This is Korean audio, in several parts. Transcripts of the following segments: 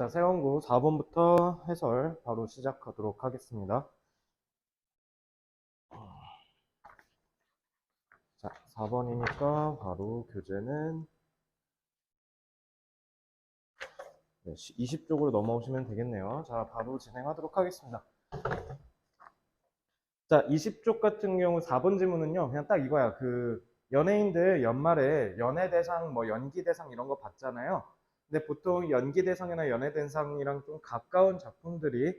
자, 세원고 4번부터 해설 바로 시작하도록 하겠습니다. 자, 4번이니까 바로 교재는 20쪽으로 넘어오시면 되겠네요. 자, 바로 진행하도록 하겠습니다. 자, 20쪽 같은 경우 4번 지문은요, 그냥 딱 이거야. 연예인들 연말에 연예대상, 연기대상 이런 거 받잖아요. 근데 보통 연기대상이나 연예대상이랑 좀 가까운 작품들이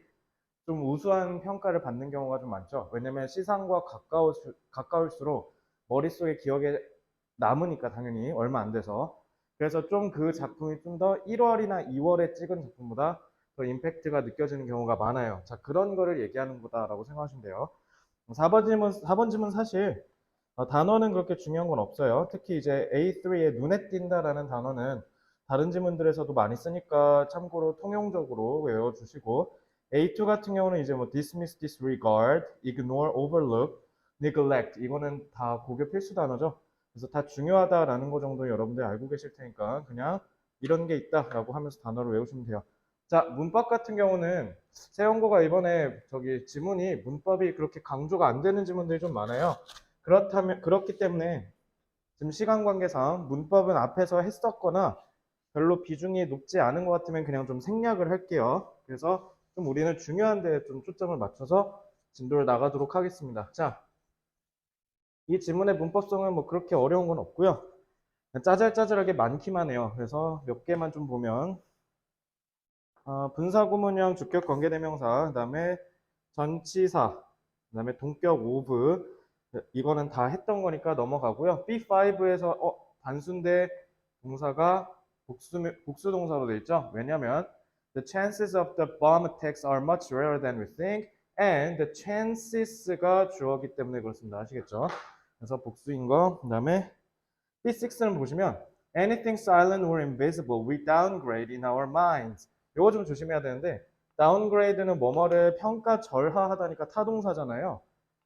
좀 우수한 평가를 받는 경우가 좀 많죠. 왜냐면 시상과 가까울수록 머릿속에 기억에 남으니까 당연히 얼마 안 돼서. 그래서 좀 그 작품이 좀 더 1월이나 2월에 찍은 작품보다 더 임팩트가 느껴지는 경우가 많아요. 자, 그런 거를 얘기하는 거다라고 생각하시면 돼요. 4번 지문 사실 단어는 그렇게 중요한 건 없어요. 특히 이제 A3에 눈에 띈다라는 단어는 다른 지문들에서도 많이 쓰니까 참고로 통용적으로 외워주시고 A2 같은 경우는 이제 dismiss, disregard, ignore, overlook, neglect 이거는 다 고교 필수 단어죠. 그래서 다 중요하다라는 거 정도 여러분들 알고 계실 테니까 그냥 이런 게 있다라고 하면서 단어를 외우시면 돼요. 자, 문법 같은 경우는 세원고가 이번에 지문이 문법이 그렇게 강조가 안 되는 지문들이 좀 많아요. 그렇기 때문에 지금 시간 관계상 문법은 앞에서 했었거나 별로 비중이 높지 않은 것 같으면 그냥 좀 생략을 할게요. 그래서 좀 우리는 중요한 데 좀 초점을 맞춰서 진도를 나가도록 하겠습니다. 자, 이 지문의 문법성은 그렇게 어려운 건 없고요. 짜잘짜잘하게 많기만 해요. 그래서 몇 개만 좀 보면 분사구문형, 주격, 관계대명사, 그 다음에 전치사, 그 다음에 동격, 오브 이거는 다 했던 거니까 넘어가고요. B5에서 단수인데 동사가 복수 동사로 되어 있죠. 왜냐면 the chances of the bomb attacks are much rarer than we think and the chances가 주어기 때문에 그렇습니다. 아시겠죠? 그래서 복수인 거. 그 다음에 B6는 보시면 anything silent or invisible we downgrade in our minds. 이거 좀 조심해야 되는데 downgrade는 뭐뭐를 평가절하하다니까 타동사잖아요.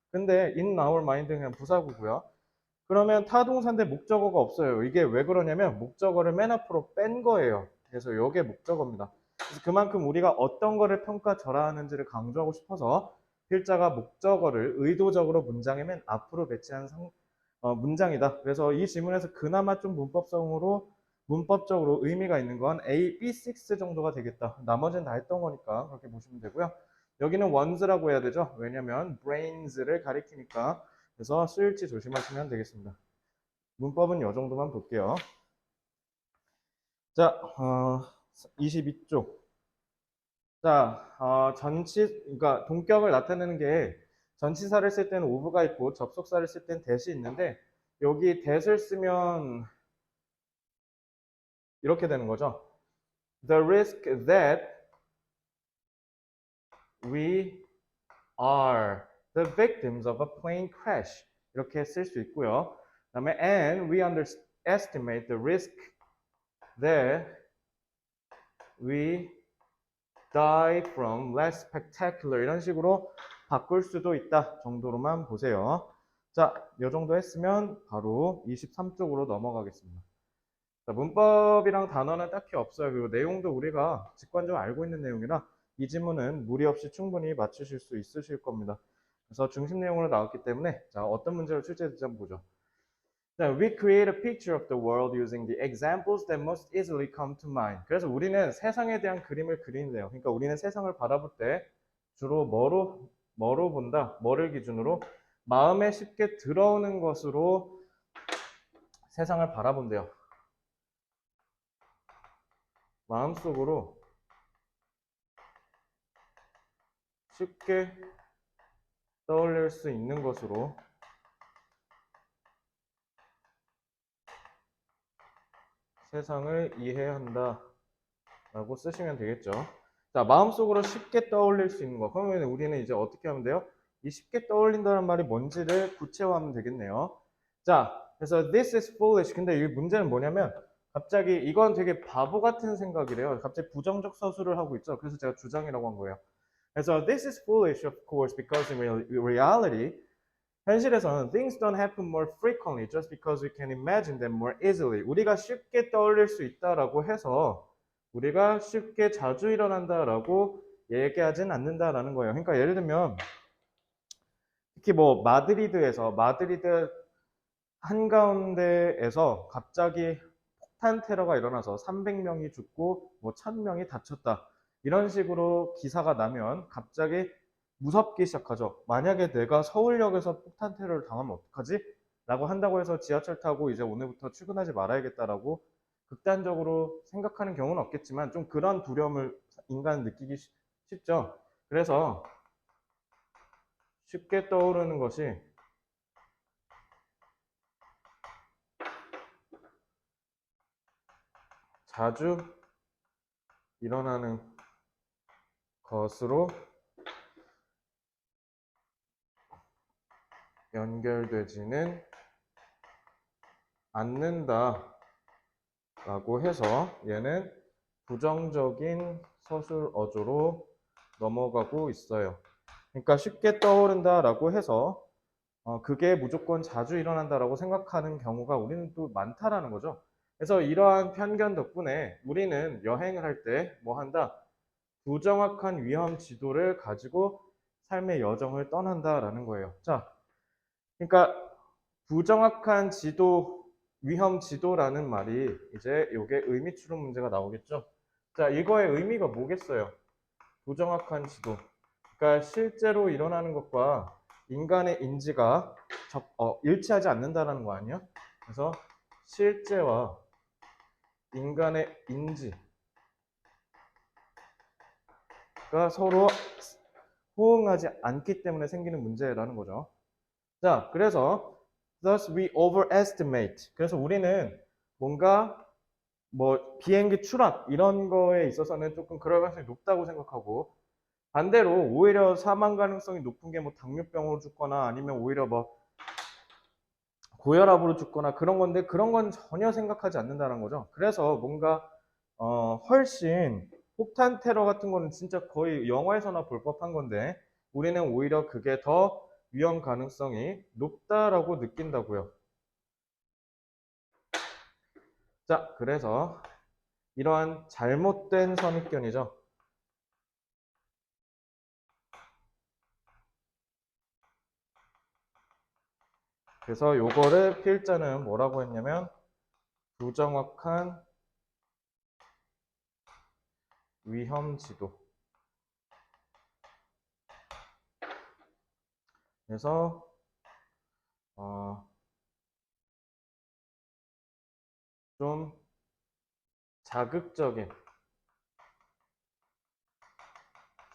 근데 in our mind는 그냥 부사구고요. 그러면 타동사인데 목적어가 없어요. 이게 왜 그러냐면 목적어를 맨 앞으로 뺀 거예요. 그래서 이게 목적어입니다. 그래서 그만큼 우리가 어떤 거를 평가절하하는지를 강조하고 싶어서 필자가 목적어를 의도적으로 문장의 맨 앞으로 배치한 문장이다. 그래서 이 지문에서 그나마 좀 문법적으로 의미가 있는 건 A, B6 정도가 되겠다. 나머지는 다 했던 거니까 그렇게 보시면 되고요. 여기는 ones라고 해야 되죠. 왜냐면 brains를 가리키니까. 그래서 쓰일지 조심하시면 되겠습니다. 문법은 이 정도만 볼게요. 자, 22쪽. 자, 그러니까 동격을 나타내는 게 전치사를 쓸 때는 of가 있고 접속사를 쓸 때는 that이 있는데 여기 that을 쓰면 이렇게 되는 거죠. The risk that we are the victims of a plane crash. 이렇게 쓸 수 있고요. 그 다음에 and we underestimate the risk that we die from less spectacular 이런 식으로 바꿀 수도 있다 정도로만 보세요. 자, 이 정도 했으면 바로 23쪽으로 넘어가겠습니다. 자, 문법이랑 단어는 딱히 없어요. 그리고 내용도 우리가 직관적으로 알고 있는 내용이라 이 지문은 무리 없이 충분히 맞추실 수 있으실 겁니다. 그래서 중심 내용으로 나왔기 때문에 자, 어떤 문제로 출제될지 한번 보죠. 자, we create a picture of the world using the examples that most easily come to mind. 그래서 우리는 세상에 대한 그림을 그리는데요. 그러니까 우리는 세상을 바라볼 때 주로 뭐로 본다? 뭐를 기준으로? 마음에 쉽게 들어오는 것으로 세상을 바라본대요. 마음속으로 쉽게 떠올릴 수 있는 것으로 세상을 이해한다 라고 쓰시면 되겠죠. 자, 마음속으로 쉽게 떠올릴 수 있는 거. 그러면 우리는 이제 어떻게 하면 돼요? 이 쉽게 떠올린다는 말이 뭔지를 구체화하면 되겠네요. 자, 그래서 this is foolish. 근데 이 문제는 뭐냐면 갑자기 이건 되게 바보 같은 생각이래요. 갑자기 부정적 서술을 하고 있죠. 그래서 제가 주장이라고 한 거예요. 그래서 this is foolish of course because in reality 현실에서는 things don't happen more frequently just because we can imagine them more easily. 우리가 쉽게 떠올릴 수 있다라고 해서 우리가 쉽게 자주 일어난다라고 얘기하진 않는다라는 거예요. 그러니까 예를 들면 특히 뭐 마드리드 한가운데에서 갑자기 폭탄 테러가 일어나서 300명이 죽고 뭐 1000명이 다쳤다. 이런 식으로 기사가 나면 갑자기 무섭기 시작하죠. 만약에 내가 서울역에서 폭탄 테러를 당하면 어떡하지? 라고 한다고 해서 지하철 타고 이제 오늘부터 출근하지 말아야겠다라고 극단적으로 생각하는 경우는 없겠지만 좀 그런 두려움을 인간은 느끼기 쉽죠. 그래서 쉽게 떠오르는 것이 자주 일어나는 것으로 연결되지는 않는다라고 해서 얘는 부정적인 서술어조로 넘어가고 있어요. 그러니까 쉽게 떠오른다라고 해서 그게 무조건 자주 일어난다라고 생각하는 경우가 우리는 또 많다라는 거죠. 그래서 이러한 편견 덕분에 우리는 여행을 할 때 뭐 한다? 부정확한 위험 지도를 가지고 삶의 여정을 떠난다라는 거예요. 자, 그러니까 부정확한 지도, 위험 지도라는 말이 이제 이게 의미 추론 문제가 나오겠죠. 자, 이거의 의미가 뭐겠어요? 부정확한 지도. 그러니까 실제로 일어나는 것과 인간의 인지가 일치하지 않는다는 거 아니야? 그래서 실제와 인간의 인지가 서로 호응하지 않기 때문에 생기는 문제라는 거죠. 자, 그래서 thus we overestimate. 그래서 우리는 뭔가 뭐 비행기 추락 이런 거에 있어서는 조금 그럴 가능성이 높다고 생각하고 반대로 오히려 사망 가능성이 높은 게 뭐 당뇨병으로 죽거나 아니면 오히려 뭐 고혈압으로 죽거나 그런 건데 그런 건 전혀 생각하지 않는다는 거죠. 그래서 뭔가 훨씬 폭탄 테러 같은 거는 진짜 거의 영화에서나 볼 법한 건데 우리는 오히려 그게 더 위험 가능성이 높다라고 느낀다고요. 자, 그래서 이러한 잘못된 선입견이죠. 그래서 요거를 필자는 뭐라고 했냐면 부정확한 위험 지도. 그래서 좀 자극적인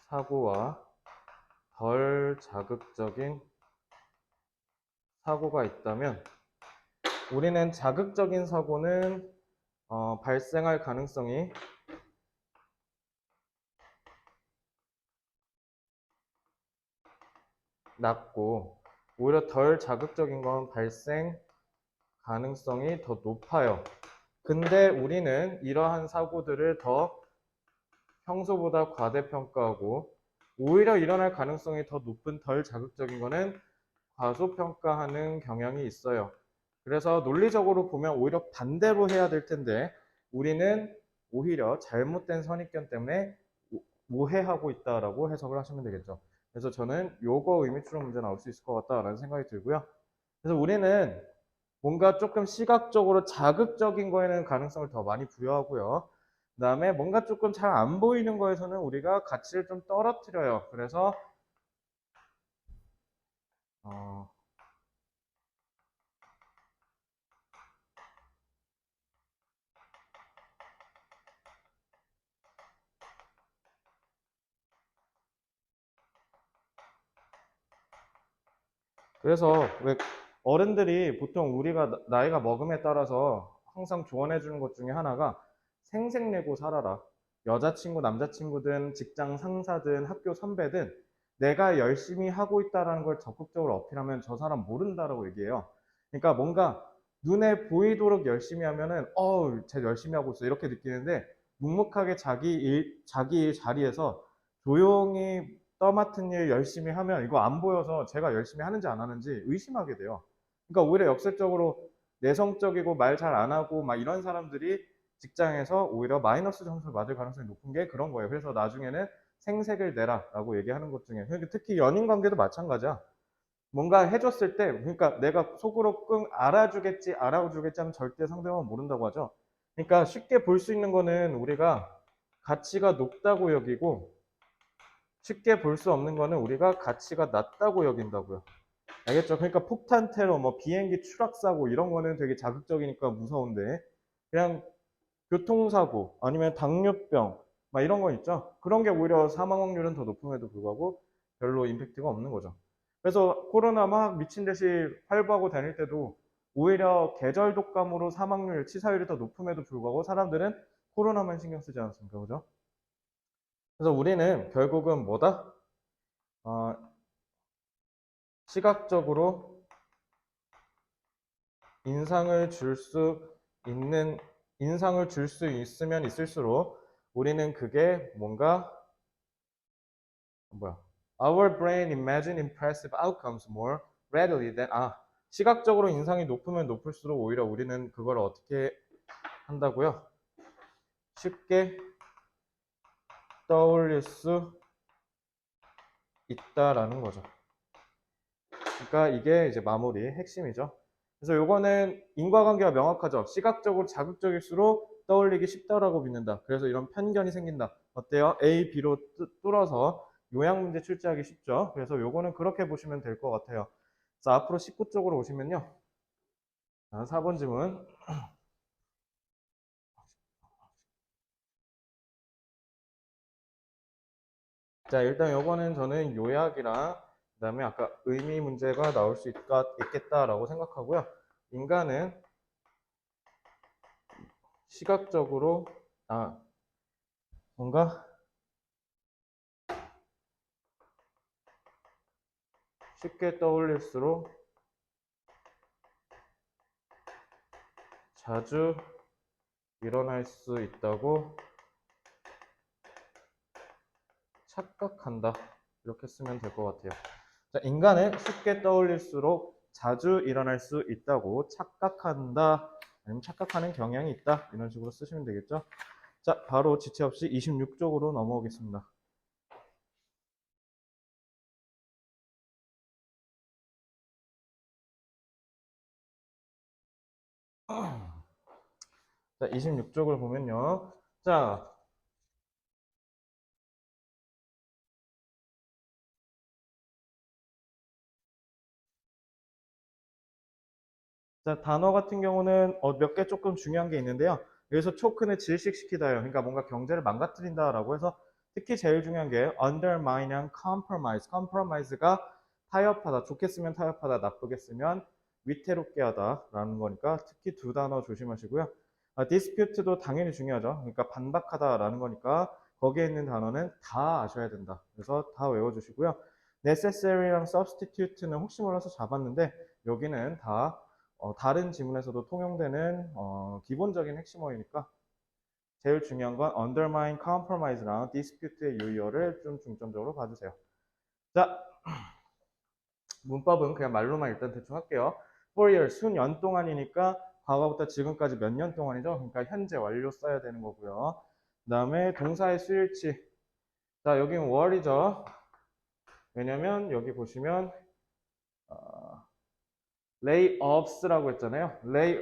사고와 덜 자극적인 사고가 있다면 우리는 자극적인 사고는 발생할 가능성이 낮고 오히려 덜 자극적인 건 발생 가능성이 더 높아요. 근데 우리는 이러한 사고들을 더 평소보다 과대평가하고 오히려 일어날 가능성이 더 높은 덜 자극적인 거는 과소평가하는 경향이 있어요. 그래서 논리적으로 보면 오히려 반대로 해야 될 텐데 우리는 오히려 잘못된 선입견 때문에 오해하고 있다라고 해석을 하시면 되겠죠. 그래서 저는 요거 의미 추론 문제 나올 수 있을 것 같다라는 생각이 들고요. 그래서 우리는 뭔가 조금 시각적으로 자극적인 거에는 가능성을 더 많이 부여하고요. 그다음에 뭔가 조금 잘 안 보이는 거에서는 우리가 가치를 좀 떨어뜨려요. 그래서 어, 그래서 왜 어른들이 보통 우리가 나이가 먹음에 따라서 항상 조언해 주는 것 중에 하나가 생색내고 살아라. 여자친구, 남자친구든 직장 상사든 학교 선배든 내가 열심히 하고 있다라는 걸 적극적으로 어필하면 저 사람 모른다라고 얘기해요. 그러니까 뭔가 눈에 보이도록 열심히 하면은 쟤 열심히 하고 있어 이렇게 느끼는데 묵묵하게 자기 자리에서 조용히 떠맡은 일 열심히 하면 이거 안 보여서 제가 열심히 하는지 안 하는지 의심하게 돼요. 그러니까 오히려 역설적으로 내성적이고 말 잘 안 하고 막 이런 사람들이 직장에서 오히려 마이너스 점수를 맞을 가능성이 높은 게 그런 거예요. 그래서 나중에는 생색을 내라라고 얘기하는 것 중에 특히 연인 관계도 마찬가지야. 뭔가 해줬을 때, 그러니까 내가 속으로 끙 알아주겠지 하면 절대 상대방은 모른다고 하죠. 그러니까 쉽게 볼 수 있는 거는 우리가 가치가 높다고 여기고 쉽게 볼 수 없는 거는 우리가 가치가 낮다고 여긴다고요. 알겠죠? 그러니까 폭탄 테러, 뭐 비행기 추락 사고 이런 거는 되게 자극적이니까 무서운데 그냥 교통사고 아니면 당뇨병 막 이런 거 있죠. 그런 게 오히려 사망 확률은 더 높음에도 불구하고 별로 임팩트가 없는 거죠. 그래서 코로나 막 미친 듯이 활보하고 다닐 때도 오히려 계절 독감으로 사망률, 치사율이 더 높음에도 불구하고 사람들은 코로나만 신경 쓰지 않았습니까? 그죠? 그래서 우리는 결국은 뭐다? 어, 시각적으로 인상을 줄 수 있는, 인상을 줄 수 있으면 있을수록 우리는 그게 뭔가 뭐야? Our brain imagine impressive outcomes more readily than 시각적으로 인상이 높으면 높을수록 오히려 우리는 그걸 어떻게 한다고요? 쉽게 떠올릴 수 있다라는 거죠. 그러니까 이게 이제 마무리 핵심이죠. 그래서 요거는 인과관계가 명확하죠. 시각적으로 자극적일수록 떠올리기 쉽다라고 믿는다. 그래서 이런 편견이 생긴다. 어때요? A, B로 뚫어서 요양 문제 출제하기 쉽죠. 그래서 요거는 그렇게 보시면 될 것 같아요. 자, 앞으로 19 쪽으로 오시면요. 자, 4번 질문. 자, 일단 요거는 저는 요약이랑 그다음에 아까 의미 문제가 나올 수 있겠다라고 생각하고요. 인간은 시각적으로 뭔가 쉽게 떠올릴수록 자주 일어날 수 있다고 착각한다. 이렇게 쓰면 될 것 같아요. 자, 인간은 쉽게 떠올릴수록 자주 일어날 수 있다고 착각한다. 아니면 착각하는 경향이 있다. 이런 식으로 쓰시면 되겠죠. 자, 바로 지체 없이 26쪽으로 넘어오겠습니다. 자, 26쪽을 보면요. 자, 단어 같은 경우는 몇 개 조금 중요한 게 있는데요. 여기서 초크는 질식시키다요. 그러니까 뭔가 경제를 망가뜨린다라고 해서 특히 제일 중요한 게 undermine랑 compromise. compromise가 타협하다. 좋게 쓰면 타협하다. 나쁘게 쓰면 위태롭게 하다라는 거니까 특히 두 단어 조심하시고요. dispute도 당연히 중요하죠. 그러니까 반박하다라는 거니까 거기에 있는 단어는 다 아셔야 된다. 그래서 다 외워주시고요. necessary랑 substitute는 혹시 몰라서 잡았는데 여기는 다 다른 지문에서도 통용되는 기본적인 핵심어이니까 제일 중요한 건 undermine, compromise랑 dispute의 유의어를 좀 중점적으로 봐주세요. 자, 문법은 그냥 말로만 일단 대충 할게요. for years, 수년 동안이니까 과거부터 지금까지 몇 년 동안이죠. 그러니까 현재 완료 써야 되는 거고요. 그 다음에 동사의 수일치. 자, 여기는 월이죠. 왜냐면 여기 보시면 layoffs라고 했잖아요.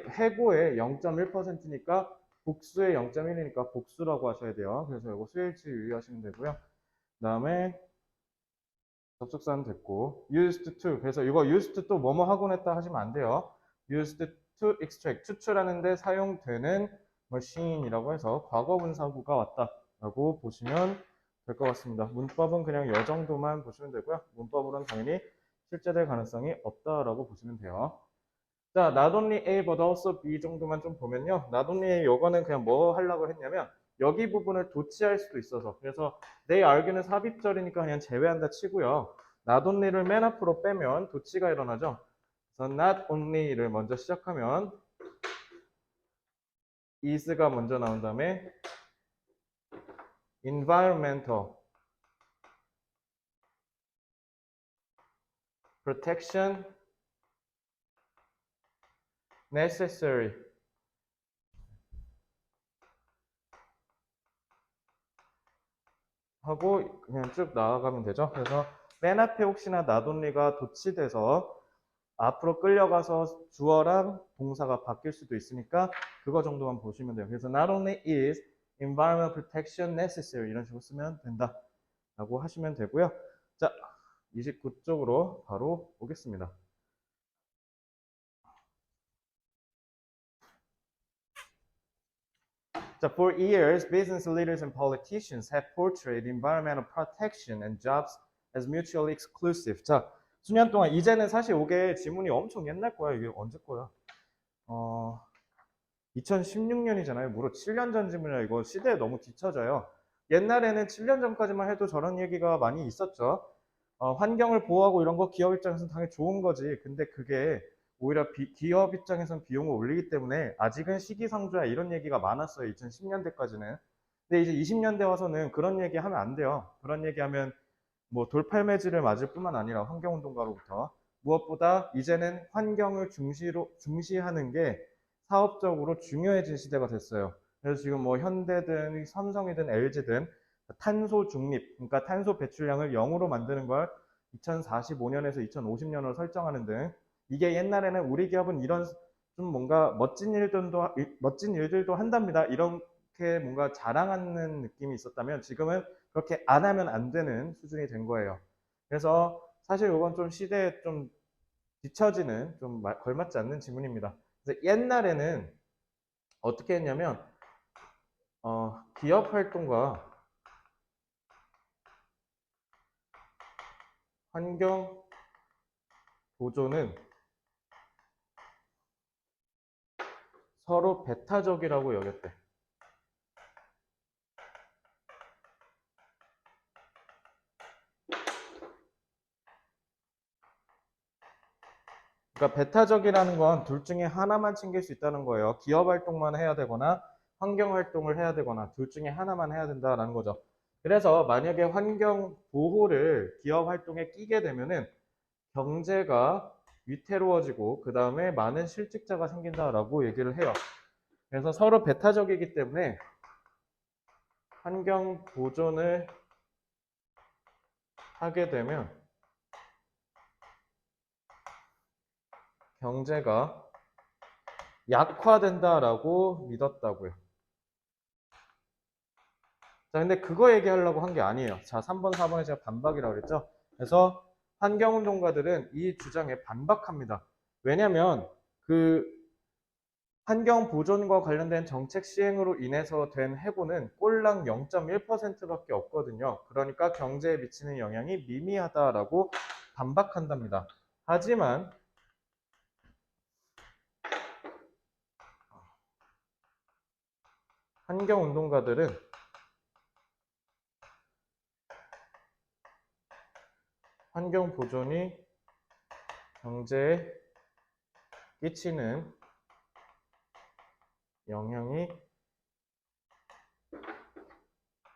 해고의 0.1%니까 복수의 0.1이니까 복수라고 하셔야 돼요. 그래서 이거 수일치 유의하시면 되고요. 그 다음에 접속사는 됐고 used to 그래서 이거 used to 뭐뭐 하곤 했다 하시면 안 돼요. used to extract 추출하는데 사용되는 machine이라고 해서 과거 분사구가 왔다라고 보시면 될 것 같습니다. 문법은 그냥 이 정도만 보시면 되고요. 문법으로는 당연히 실제될 가능성이 없다라고 보시면 돼요. 자, not only A but also B 정도만 좀 보면요. not only A 요거는 그냥 뭐 하려고 했냐면 여기 부분을 도치할 수도 있어서 그래서 they argue는 삽입절이니까 그냥 제외한다 치고요. not only를 맨 앞으로 빼면 도치가 일어나죠. 그래서 not only를 먼저 시작하면 is가 먼저 나온 다음에 environmental protection necessary 하고 그냥 쭉 나아가면 되죠. 그래서 맨 앞에 혹시나 나돈리가 도치돼서 앞으로 끌려가서 주어랑 동사가 바뀔 수도 있으니까 그거 정도만 보시면 돼요. 그래서 not only is environmental protection necessary 이런 식으로 쓰면 된다 라고 하시면 되고요. 자, 29쪽으로 바로 오겠습니다. 자, for years, business leaders and politicians have portrayed environmental protection and jobs as mutually exclusive. 자, 수년 동안 이제는 사실 이게 지문이 엄청 옛날 거야. 이게 언제 거야? 2016년이잖아요. 무려 7년 전 지문이라 이거 시대에 너무 뒤처져요. 옛날에는 7년 전까지만 해도 저런 얘기가 많이 있었죠. 환경을 보호하고 이런 거 기업 입장에서는 당연히 좋은 거지. 근데 그게 오히려 기업 입장에서는 비용을 올리기 때문에 아직은 시기상조야 이런 얘기가 많았어요. 2010년대까지는. 근데 이제 20년대 와서는 그런 얘기 하면 안 돼요. 그런 얘기하면 뭐 돌팔매질을 맞을 뿐만 아니라 환경운동가로부터 무엇보다 이제는 환경을 중시하는 게 사업적으로 중요해진 시대가 됐어요. 그래서 지금 뭐 현대든 삼성이든 LG든 탄소 중립, 그러니까 탄소 배출량을 0으로 만드는 걸 2045년에서 2050년으로 설정하는 등 이게 옛날에는 우리 기업은 이런 좀 뭔가 멋진 일들도 한답니다. 이렇게 뭔가 자랑하는 느낌이 있었다면 지금은 그렇게 안 하면 안 되는 수준이 된 거예요. 그래서 사실 이건 좀 시대에 좀 뒤처지는 좀 걸맞지 않는 지문입니다. 그래서 옛날에는 어떻게 했냐면 기업 활동과 환경 보존은 서로 배타적이라고 여겼대. 그러니까 배타적이라는 건 둘 중에 하나만 챙길 수 있다는 거예요. 기업 활동만 해야 되거나 환경 활동을 해야 되거나 둘 중에 하나만 해야 된다는 거죠. 그래서 만약에 환경 보호를 기업 활동에 끼게 되면은 경제가 위태로워지고 그 다음에 많은 실직자가 생긴다라고 얘기를 해요. 그래서 서로 배타적이기 때문에 환경 보존을 하게 되면 경제가 약화된다라고 믿었다고요. 자, 근데 그거 얘기하려고 한 게 아니에요. 자, 3번, 4번에 제가 반박이라고 그랬죠? 그래서 환경운동가들은 이 주장에 반박합니다. 왜냐면 그 환경 보존과 관련된 정책 시행으로 인해서 된 해고는 꼴랑 0.1%밖에 없거든요. 그러니까 경제에 미치는 영향이 미미하다라고 반박한답니다. 하지만 환경운동가들은 환경 보존이 경제에 끼치는 영향이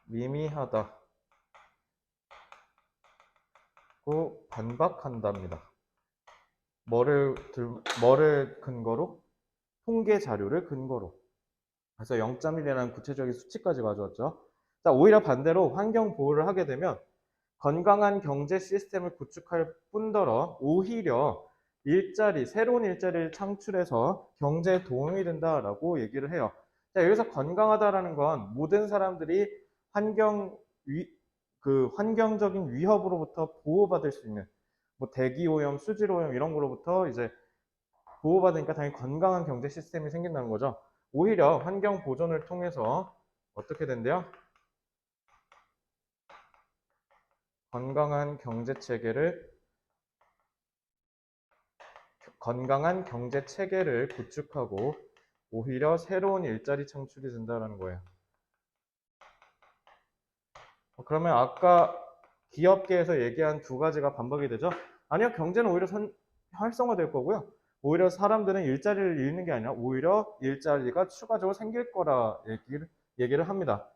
미미하다고 반박한답니다. 뭐를 근거로? 통계 자료를 근거로. 그래서 0.1이라는 구체적인 수치까지 가져왔죠. 자, 오히려 반대로 환경 보호를 하게 되면 건강한 경제 시스템을 구축할 뿐더러 오히려 새로운 일자리를 창출해서 경제에 도움이 된다라고 얘기를 해요. 자, 여기서 건강하다라는 건 모든 사람들이 환경적인 위협으로부터 보호받을 수 있는 뭐 대기오염, 수질오염 이런 거로부터 이제 보호받으니까 당연히 건강한 경제 시스템이 생긴다는 거죠. 오히려 환경 보존을 통해서 어떻게 된대요? 건강한 경제 체계를 구축하고 오히려 새로운 일자리 창출이 된다는 거예요. 그러면 아까 기업계에서 얘기한 두 가지가 반박이 되죠? 아니요, 경제는 오히려 활성화될 거고요. 오히려 사람들은 일자리를 잃는 게 아니라 오히려 일자리가 추가적으로 생길 거라 얘기를 합니다.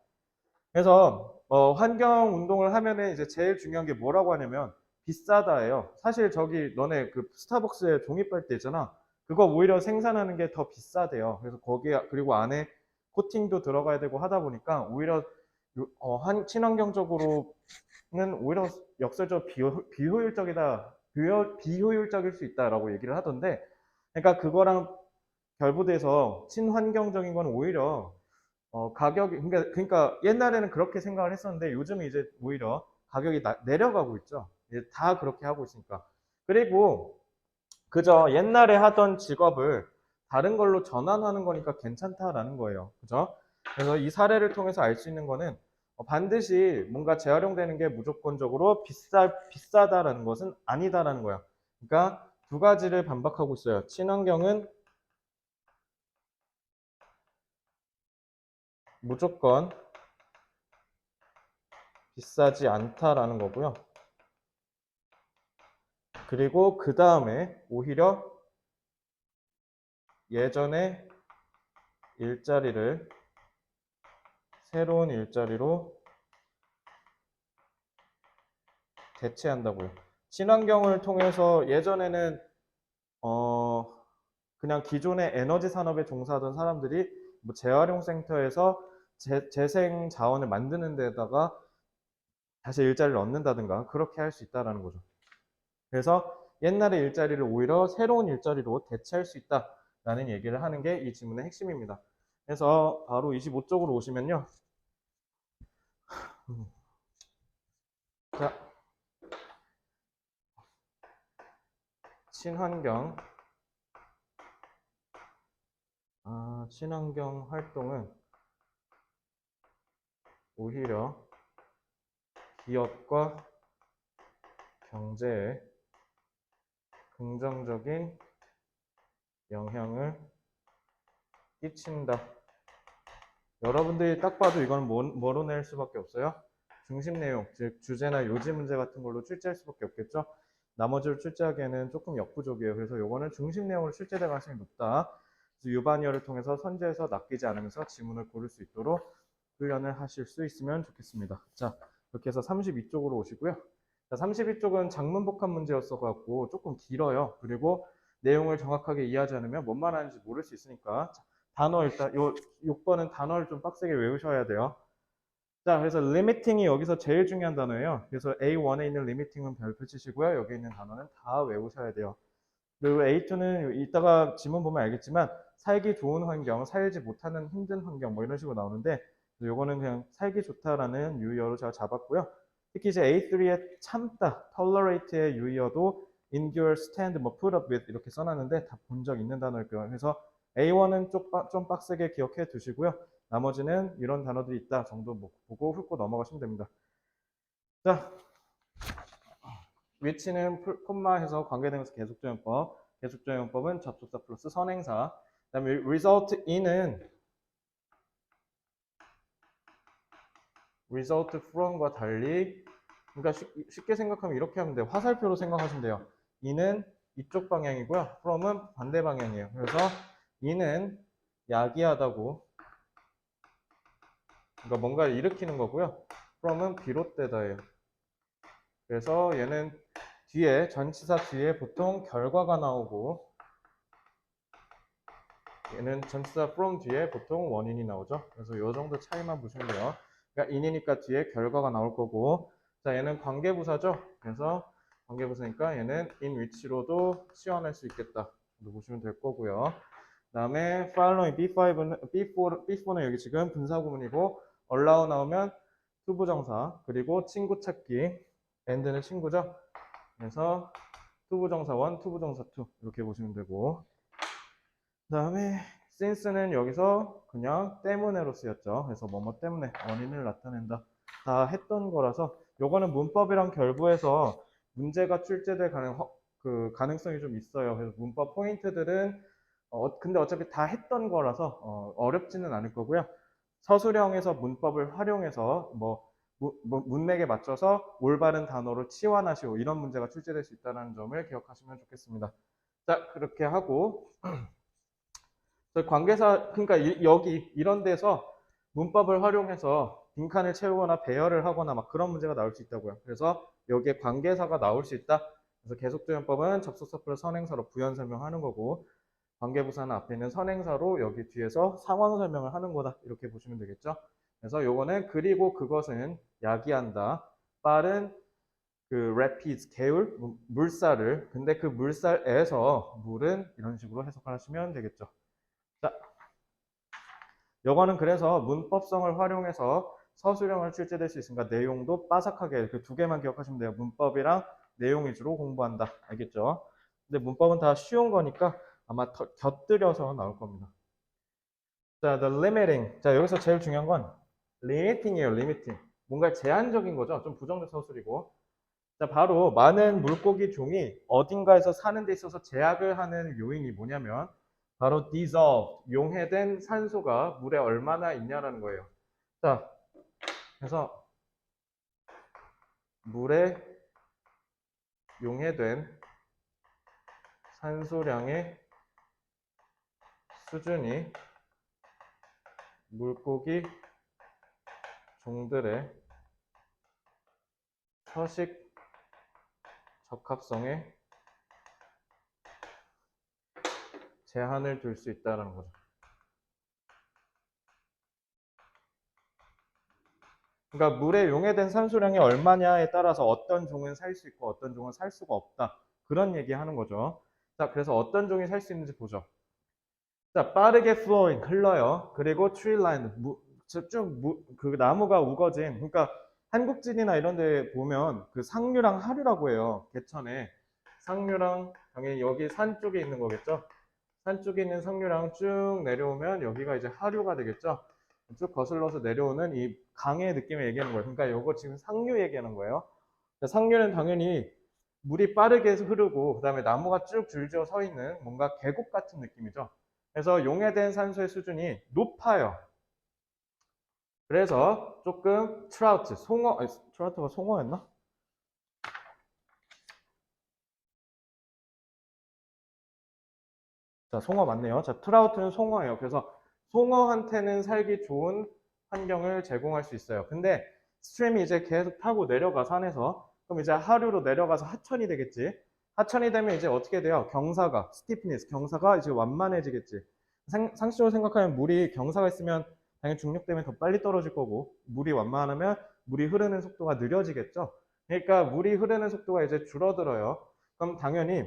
그래서 환경 운동을 하면은 이제 제일 중요한 게 뭐라고 하냐면 비싸다예요. 사실 저기 너네 그 스타벅스에 종이빨대 있잖아. 그거 오히려 생산하는 게 더 비싸대요. 그래서 거기에 그리고 안에 코팅도 들어가야 되고 하다 보니까 오히려 친환경적으로는 오히려 역설적 비효율적이다, 비효율적일 수 있다라고 얘기를 하던데, 그러니까 그거랑 결부돼서 친환경적인 건 오히려 가격이, 그러니까 옛날에는 그렇게 생각을 했었는데 요즘은 이제 오히려 가격이 내려가고 있죠. 이제 다 그렇게 하고 있으니까. 그리고 그저 옛날에 하던 직업을 다른 걸로 전환하는 거니까 괜찮다라는 거예요. 그죠? 그래서 이 사례를 통해서 알 수 있는 거는 반드시 뭔가 재활용되는 게 무조건적으로 비싸다라는 것은 아니다라는 거야. 그러니까 두 가지를 반박하고 있어요. 친환경은 무조건 비싸지 않다라는 거고요. 그리고 그 다음에 오히려 예전의 일자리를 새로운 일자리로 대체한다고요. 친환경을 통해서 예전에는 어 그냥 기존의 에너지 산업에 종사하던 사람들이 뭐 재활용 센터에서 재생 자원을 만드는 데다가 다시 일자리를 얻는다든가 그렇게 할 수 있다라는 거죠. 그래서 옛날의 일자리를 오히려 새로운 일자리로 대체할 수 있다라는 얘기를 하는 게 이 지문의 핵심입니다. 그래서 바로 25쪽으로 오시면요. 자, 친환경 친환경 활동은 오히려 기업과 경제에 긍정적인 영향을 끼친다. 여러분들이 딱 봐도 이건 뭐로 낼 수밖에 없어요? 중심 내용, 즉 주제나 요지 문제 같은 걸로 출제할 수밖에 없겠죠? 나머지를 출제하기에는 조금 역부족이에요. 그래서 이거는 중심 내용으로 출제될 가능성이 높다. 그래서 유반이어를 통해서 선제해서 낚이지 않으면서 지문을 고를 수 있도록 훈련을 하실 수 있으면 좋겠습니다. 자, 이렇게 해서 32쪽으로 오시고요. 자, 32쪽은 장문 복합 문제였어 갖고 조금 길어요. 그리고 내용을 정확하게 이해하지 않으면 뭔 말하는지 모를 수 있으니까 자, 단어 일단 요 6번은 단어를 좀 빡세게 외우셔야 돼요. 자, 그래서 limiting이 여기서 제일 중요한 단어예요. 그래서 A1에 있는 limiting은 별표 치시고요. 여기 있는 단어는 다 외우셔야 돼요. 그리고 A2는 이따가 지문 보면 알겠지만 살기 좋은 환경, 살지 못하는 힘든 환경 뭐 이런 식으로 나오는데 요거는 그냥 살기 좋다라는 유의어로 제가 잡았고요. 특히 이제 A3에 참다, tolerate의 유의어도 endure, stand, 뭐 put up with 이렇게 써놨는데 다 본 적 있는 단어일 거예요. 그래서 A1은 좀 빡세게 기억해 두시고요. 나머지는 이런 단어들이 있다 정도 보고 훑고 넘어가시면 됩니다. 자, 위치는 콤마해서 관계대명사 계속조용법. 계속조용법은 접속사 플러스 선행사. 그다음에 result in은 result from과 달리, 그러니까 쉽게 생각하면 이렇게 하면 돼요. 화살표로 생각하시면 돼요. in은 이쪽 방향이고요. from은 반대 방향이에요. 그래서 in은 야기하다고, 그러니까 뭔가를 일으키는 거고요. from은 비롯되다예요. 그래서 얘는 뒤에 전치사 뒤에 보통 결과가 나오고 얘는 전치사 from 뒤에 보통 원인이 나오죠. 그래서 이 정도 차이만 보시면 돼요. 그러니까 in이니까 뒤에 결과가 나올 거고, 자 얘는 관계부사죠. 그래서 관계부사니까 얘는 in which로도 치환할 수 있겠다. 보시면 될 거고요. 그다음에 following B4는 여기 지금 분사구문이고 allow 나오면 투부정사, 그리고 친구 찾기, and는 친구죠. 그래서 투부정사 1, 투부정사 2 이렇게 보시면 되고, 그 다음에 since는 여기서 그냥 때문에로 쓰였죠. 그래서 뭐뭐 때문에 원인을 나타낸다. 다 했던 거라서 요거는 문법이랑 결부해서 문제가 출제될 가능성이 좀 있어요. 그래서 문법 포인트들은 근데 어차피 다 했던 거라서 어렵지는 않을 거고요. 서술형에서 문법을 활용해서 문맥에 맞춰서 올바른 단어로 치환하시고 이런 문제가 출제될 수 있다는 점을 기억하시면 좋겠습니다. 자, 그렇게 하고 관계사, 그러니까 여기 이런 데서 문법을 활용해서 빈칸을 채우거나 배열을 하거나 막 그런 문제가 나올 수 있다고요. 그래서 여기에 관계사가 나올 수 있다. 그래서 계속조연법은 접속사 플러스 선행사로 부연 설명하는 거고, 관계부사는 앞에 있는 선행사로 여기 뒤에서 상황 설명을 하는 거다. 이렇게 보시면 되겠죠. 그래서 요거는 그리고 그것은 야기한다. 빠른 그 rapids, 개울, 물살을. 근데 그 물살에서 물은 이런 식으로 해석하시면 되겠죠. 자, 요거는 그래서 문법성을 활용해서 서술형을 출제될 수 있으니까 내용도 빠삭하게 그 두 개만 기억하시면 돼요. 문법이랑 내용 위주로 공부한다. 알겠죠? 근데 문법은 다 쉬운 거니까 아마 곁들여서 나올 겁니다. 자, the limiting. 자, 여기서 제일 중요한 건 limiting이에요, limiting. 뭔가 제한적인 거죠. 좀 부정적 서술이고. 자, 바로 많은 물고기 종이 어딘가에서 사는 데 있어서 제약을 하는 요인이 뭐냐면 바로 dissolve, 용해된 산소가 물에 얼마나 있냐라는 거예요. 자, 그래서 물에 용해된 산소량의 수준이 물고기 종들의 서식 적합성에 제한을 둘 수 있다는 거죠. 그러니까 물에 용해된 산소량이 얼마냐에 따라서 어떤 종은 살 수 있고 어떤 종은 살 수가 없다. 그런 얘기 하는 거죠. 자, 그래서 어떤 종이 살 수 있는지 보죠. 자, 빠르게 flowing, 흘러요. 그리고 tree line, 그 나무가 우거진, 그러니까 한국진이나 이런 데 보면 그 상류랑 하류라고 해요. 개천에. 상류랑, 당연히 여기 산 쪽에 있는 거겠죠. 산 쪽에 있는 상류랑 쭉 내려오면 여기가 이제 하류가 되겠죠. 쭉 거슬러서 내려오는 이 강의 느낌을 얘기하는 거예요. 그러니까 이거 지금 상류 얘기하는 거예요. 상류는 당연히 물이 빠르게 흐르고 그다음에 나무가 쭉 줄지어 서 있는 뭔가 계곡 같은 느낌이죠. 그래서 용해된 산소의 수준이 높아요. 그래서 조금 트라우트, 송어, 트라우트가 송어였나? 자, 송어 맞네요. 자, 트라우트는 송어예요. 그래서 송어한테는 살기 좋은 환경을 제공할 수 있어요. 근데 스트림이 이제 계속 타고 내려가 산에서 그럼 이제 하류로 내려가서 하천이 되겠지. 하천이 되면 이제 어떻게 돼요? 경사가 스티프니스, 경사가 이제 완만해지겠지. 상식적으로 생각하면 물이 경사가 있으면 당연히 중력 때문에 더 빨리 떨어질 거고 물이 완만하면 물이 흐르는 속도가 느려지겠죠. 그러니까 물이 흐르는 속도가 이제 줄어들어요. 그럼 당연히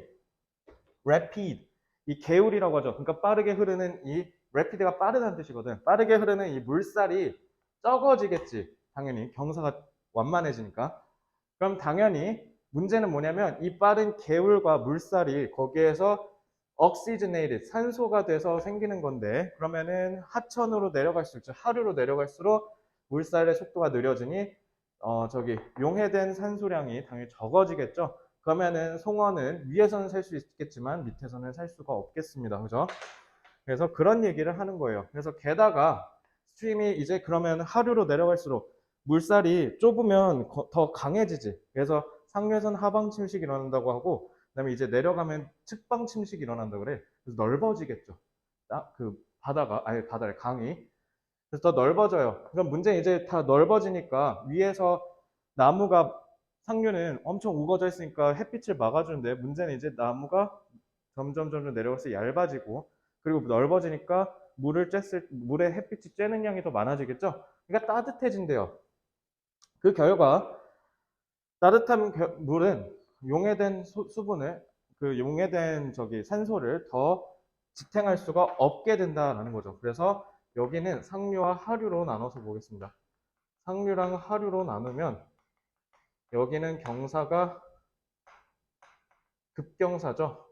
rapid 이 개울이라고 하죠. 그러니까 빠르게 흐르는 이 rapid가 빠르다는 뜻이거든. 빠르게 흐르는 이 물살이 적어지겠지. 당연히 경사가 완만해지니까. 그럼 당연히 문제는 뭐냐면 이 빠른 개울과 물살이 거기에서 oxygenated 산소가 돼서 생기는 건데 그러면은 하천으로 내려갈수록 즉 하류로 내려갈수록 물살의 속도가 느려지니 저기 용해된 산소량이 당연히 적어지겠죠. 그러면은 송어는 위에서는 살 수 있겠지만 밑에서는 살 수가 없겠습니다. 그죠? 그래서 그런 얘기를 하는 거예요. 그래서 게다가 스트림이 이제 그러면 하류로 내려갈수록 물살이 좁으면 더 강해지지. 그래서 상류에서는 하방 침식이 일어난다고 하고 그다음에 이제 내려가면 측방 침식이 일어난다고 그래. 그래서 넓어지겠죠. 그 바다가 아니 바다를 강이 그래서 더 넓어져요. 그럼 문제는 이제 다 넓어지니까 위에서 나무가 상류는 엄청 우거져 있으니까 햇빛을 막아주는데 문제는 이제 나무가 점점 내려가서 얇아지고 그리고 넓어지니까 물에 햇빛이 쬐는 양이 더 많아지겠죠. 그러니까 따뜻해진대요. 그 결과 따뜻한 물은 용해된 수분을 그 용해된 저기 산소를 더 지탱할 수가 없게 된다라는 거죠. 그래서 여기는 상류와 하류로 나눠서 보겠습니다. 상류랑 하류로 나누면 여기는 경사가 급경사죠.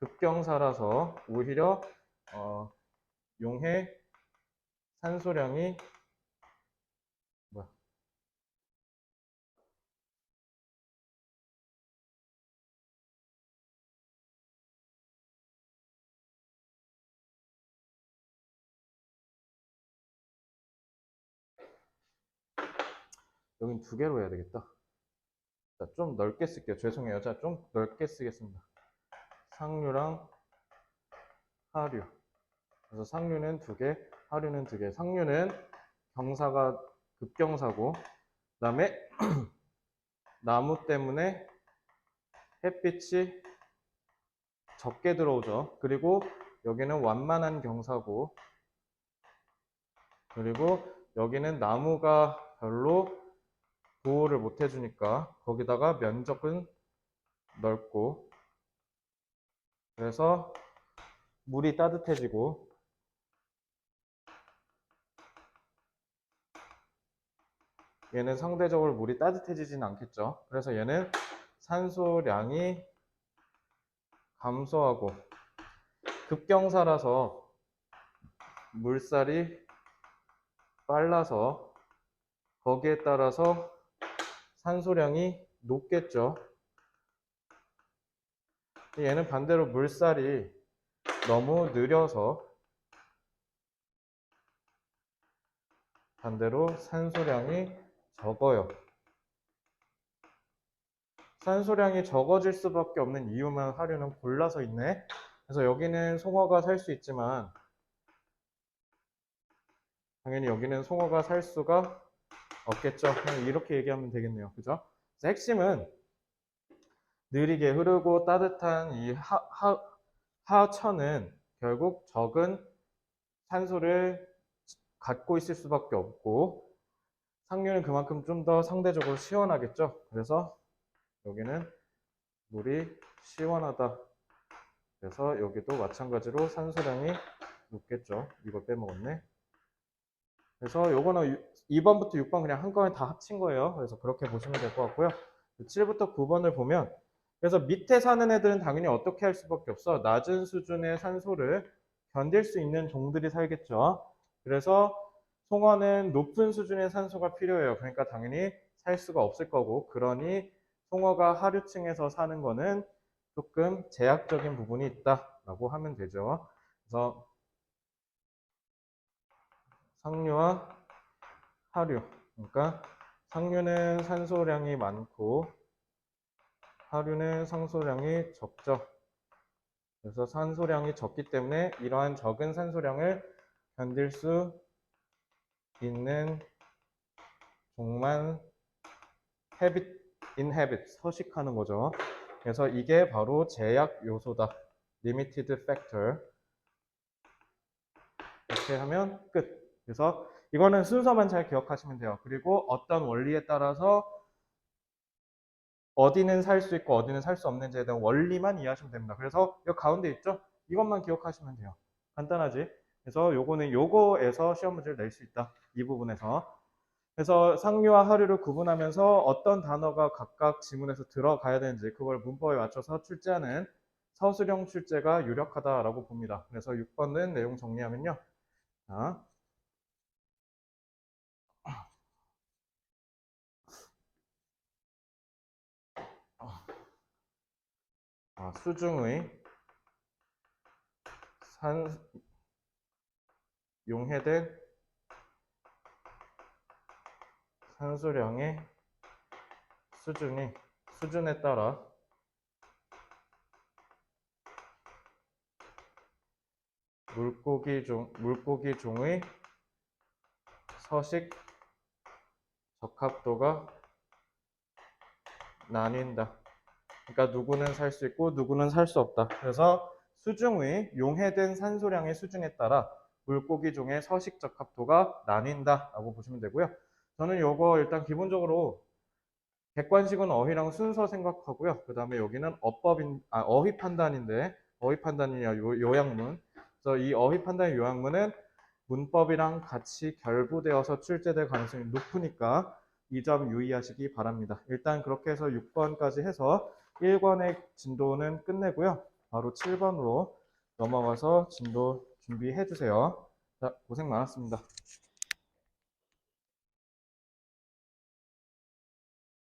급경사라서 오히려 용해 산소량이 뭐야? 여긴 두 개로 해야 되겠다. 자, 좀 넓게 쓸게요. 죄송해요. 자, 좀 넓게 쓰겠습니다. 상류랑 하류. 그래서 상류는 두 개, 하류는 두 개. 상류는 경사가 급경사고, 그다음에 나무 때문에 햇빛이 적게 들어오죠. 그리고 여기는 완만한 경사고, 그리고 여기는 나무가 별로 보호를 못 해주니까 거기다가 면적은 넓고, 그래서 물이 따뜻해지고, 얘는 상대적으로 물이 따뜻해지진 않겠죠. 그래서 얘는 산소량이 감소하고, 급경사라서 물살이 빨라서 거기에 따라서 산소량이 높겠죠. 얘는 반대로 물살이 너무 느려서 반대로 산소량이 적어요. 산소량이 적어질 수밖에 없는 이유만 하류는 골라서 있네. 그래서 여기는 송어가 살 수 있지만 당연히 여기는 송어가 살 수가 없겠죠. 그냥 이렇게 얘기하면 되겠네요. 그죠? 그래서 핵심은 느리게 흐르고 따뜻한 이 하천은 결국 적은 산소를 갖고 있을 수밖에 없고, 상류는 그만큼 좀 더 상대적으로 시원하겠죠. 그래서 여기는 물이 시원하다. 그래서 여기도 마찬가지로 산소량이 높겠죠. 이걸 빼먹었네. 그래서 요거는 2번부터 6번 그냥 한꺼번에 다 합친 거예요. 그래서 그렇게 보시면 될 것 같고요. 7부터 9번을 보면, 그래서 밑에 사는 애들은 당연히 어떻게 할 수밖에 없어. 낮은 수준의 산소를 견딜 수 있는 종들이 살겠죠. 그래서 송어는 높은 수준의 산소가 필요해요. 그러니까 당연히 살 수가 없을 거고, 그러니 송어가 하류층에서 사는 거는 조금 제약적인 부분이 있다라고 하면 되죠. 그래서 상류와 하류, 그러니까 상류는 산소량이 많고 하류는 산소량이 적죠. 그래서 산소량이 적기 때문에 이러한 적은 산소량을 견딜 수 있는 종만 서식하는 거죠. 그래서 이게 바로 제약 요소다. Limited factor. 이렇게 하면 끝. 그래서 이거는 순서만 잘 기억하시면 돼요. 그리고 어떤 원리에 따라서 어디는 살 수 있고 어디는 살 수 없는지에 대한 원리만 이해하시면 됩니다. 그래서 이 가운데 있죠? 이것만 기억하시면 돼요. 간단하지? 그래서 요거는 요거에서 시험 문제를 낼 수 있다. 이 부분에서. 그래서 상류와 하류를 구분하면서 어떤 단어가 각각 지문에서 들어가야 되는지 그걸 문법에 맞춰서 출제하는 서술형 출제가 유력하다라고 봅니다. 그래서 6번은 내용 정리하면요. 자, 수중의 용해된 산소량의 수준에 따라 물고기 종의 서식 적합도가 나뉜다. 그러니까 누구는 살 수 있고 누구는 살 수 없다. 그래서 수중의 용해된 산소량의 수준에 따라 물고기 종의 서식 적합도가 나뉜다라고 보시면 되고요. 저는 요거 일단 기본적으로 객관식은 어휘랑 순서 생각하고요. 그 다음에 여기는 어휘 판단인데, 어휘 판단이냐 요약문. 그래서 이 어휘 판단의 요약문은 문법이랑 같이 결부되어서 출제될 가능성이 높으니까 이 점 유의하시기 바랍니다. 일단 그렇게 해서 6번까지 해서 1권의 진도는 끝내고요. 바로 7번으로 넘어가서 진도 준비해 주세요. 자, 고생 많았습니다.